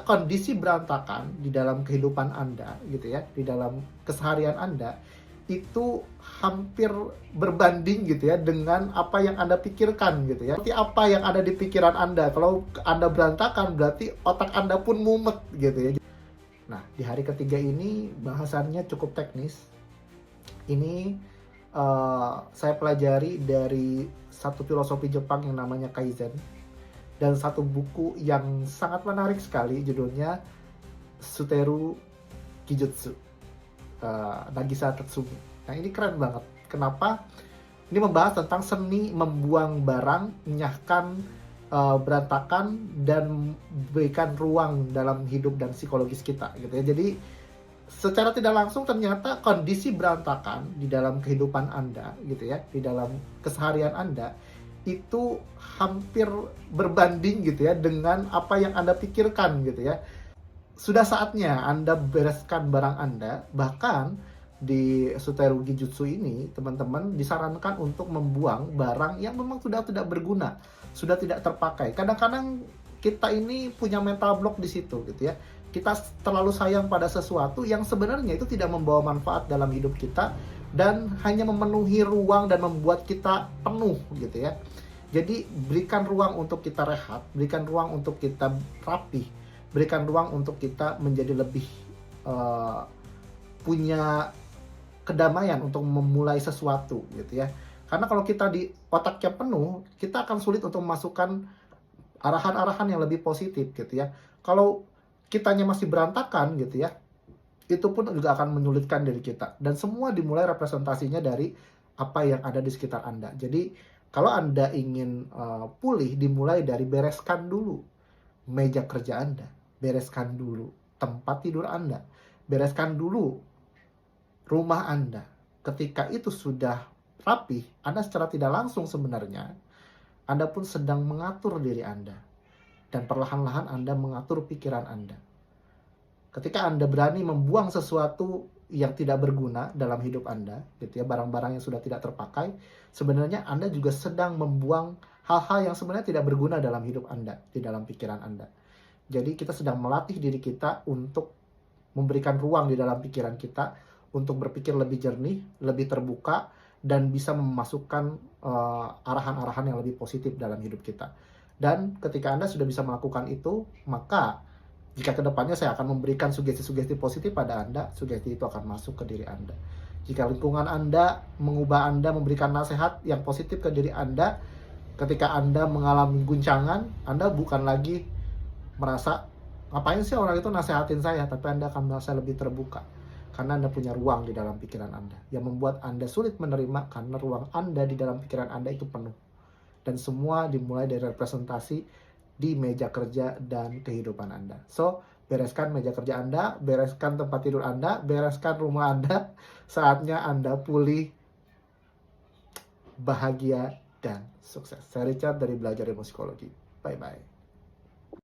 kondisi berantakan di dalam kehidupan Anda gitu ya, di dalam keseharian Anda itu hampir berbanding gitu ya dengan apa yang Anda pikirkan gitu ya. Seperti apa yang ada di pikiran Anda. Kalau Anda berantakan berarti otak Anda pun mumet gitu ya. Nah, di hari ketiga ini bahasannya cukup teknis. Ini saya pelajari dari satu filosofi Jepang yang namanya Kaizen dan satu buku yang sangat menarik sekali, judulnya Suteru Kijutsu, Nagisa Tatsumi. Nah, ini keren banget. Kenapa? Ini membahas tentang seni membuang barang, menyahkan berantakan, dan berikan ruang dalam hidup dan psikologis kita gitu ya. Jadi secara tidak langsung ternyata kondisi berantakan di dalam kehidupan Anda gitu ya, di dalam keseharian Anda itu hampir berbanding gitu ya dengan apa yang Anda pikirkan gitu ya. Sudah saatnya Anda bereskan barang Anda. Bahkan di Suteru Kijutsu ini, teman-teman disarankan untuk membuang barang yang memang sudah tidak berguna, sudah tidak terpakai. Kadang-kadang kita ini punya mental block di situ gitu ya. Kita terlalu sayang pada sesuatu yang sebenarnya itu tidak membawa manfaat dalam hidup kita dan hanya memenuhi ruang dan membuat kita penuh gitu ya. Jadi berikan ruang untuk kita rehat, berikan ruang untuk kita rapih, berikan ruang untuk kita menjadi lebih punya kedamaian untuk memulai sesuatu gitu ya. Karena kalau kita di otaknya penuh, kita akan sulit untuk memasukkan arahan-arahan yang lebih positif gitu ya. Kalau kitanya masih berantakan gitu ya, itu pun juga akan menyulitkan diri kita. Dan semua dimulai representasinya dari apa yang ada di sekitar Anda. Jadi kalau Anda ingin pulih, dimulai dari bereskan dulu meja kerja Anda, bereskan dulu tempat tidur Anda, bereskan dulu rumah Anda. Ketika itu sudah rapih, Anda secara tidak langsung sebenarnya Anda pun sedang mengatur diri Anda, dan perlahan-lahan Anda mengatur pikiran Anda. Ketika Anda berani membuang sesuatu yang tidak berguna dalam hidup Anda gitu ya, barang-barang yang sudah tidak terpakai, sebenarnya Anda juga sedang membuang hal-hal yang sebenarnya tidak berguna dalam hidup Anda, di dalam pikiran Anda. Jadi kita sedang melatih diri kita untuk memberikan ruang di dalam pikiran kita untuk berpikir lebih jernih, lebih terbuka, dan bisa memasukkan arahan-arahan yang lebih positif dalam hidup kita. Dan ketika Anda sudah bisa melakukan itu, maka jika kedepannya saya akan memberikan sugesti-sugesti positif pada Anda, sugesti itu akan masuk ke diri Anda. Jika lingkungan Anda mengubah Anda, memberikan nasihat yang positif ke diri Anda, ketika Anda mengalami guncangan, Anda bukan lagi merasa, ngapain sih orang itu nasehatin saya, tapi Anda akan merasa lebih terbuka. Karena Anda punya ruang di dalam pikiran Anda, yang membuat Anda sulit menerima karena ruang Anda di dalam pikiran Anda itu penuh. Dan semua dimulai dari representasi di meja kerja dan kehidupan Anda. So, bereskan meja kerja Anda, bereskan tempat tidur Anda, bereskan rumah Anda. Saatnya Anda pulih, bahagia, dan sukses. Saya Richard dari Belajar Ilmu Psikologi. Bye-bye.